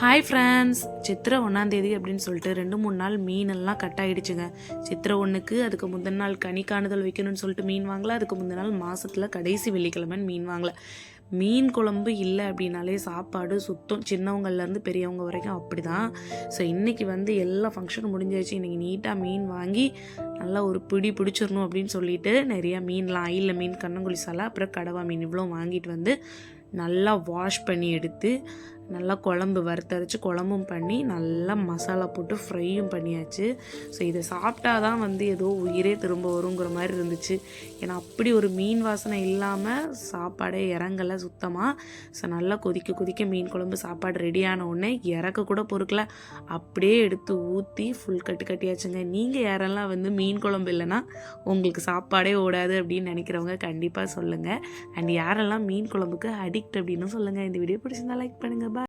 Hi friends, சித்திரை 1ஆம் தேதி அப்படின்னு சொல்லிட்டு 2-3 நாள் மீனெல்லாம் கட் ஆகிடுச்சுங்க. சித்திரை 1க்கு அதுக்கு முந்தின நாள் கனி காணுதல் வைக்கணும்னு சொல்லிட்டு மீன் வாங்கல. அதுக்கு முந்தின நாள் மாதத்தில் கடைசி வெள்ளிக்கிழமைன்னு மீன் வாங்கல. மீன் குழம்பு இல்லை அப்படின்னாலே சாப்பாடு சுத்தம், சின்னவங்கள்லேருந்து பெரியவங்க வரைக்கும் அப்படி தான். ஸோ இன்றைக்கி எல்லா ஃபங்க்ஷனும் முடிஞ்சாச்சு. இன்றைக்கி நீட்டாக மீன் வாங்கி நல்லா ஒரு பிடிச்சிடணும் அப்படின்னு சொல்லிட்டு நிறையா மீன்லாம், ஐயில் மீன், கண்ணங்குழி சாலை, அப்புறம் கடவா மீன் இவ்வளோ வாங்கிட்டு நல்லா வாஷ் பண்ணி எடுத்து நல்லா குழம்பு வறுத்தரைச்சி குழம்பும் பண்ணி நல்லா மசாலா போட்டு ஃப்ரையும் பண்ணியாச்சு. ஸோ இதை சாப்பிட்டா தான் ஏதோ உயிரே திரும்ப வருங்கிற மாதிரி இருந்துச்சு. ஏன்னா அப்படி ஒரு மீன் வாசனை இல்லாமல் சாப்பாடே இறங்கலை சுத்தமாக. ஸோ நல்லா கொதிக்க மீன் குழம்பு சாப்பாடு ரெடியான உடனே இறக்க கூட பொறுக்கல, அப்படியே எடுத்து ஊற்றி ஃபுல் கட்டியாச்சுங்க. நீங்கள் யாரெல்லாம் மீன் குழம்பு இல்லைன்னா உங்களுக்கு சாப்பாடே ஓடாது அப்படின்னு நினைக்கிறவங்க கண்டிப்பாக சொல்லுங்கள். அண்ட் யாரெல்லாம் மீன் குழம்புக்கு அடிக்ட் அப்படின்னு சொல்லுங்கள். இந்த வீடியோ பிடிச்சிருந்தா லைக் பண்ணுங்கள். பாய்.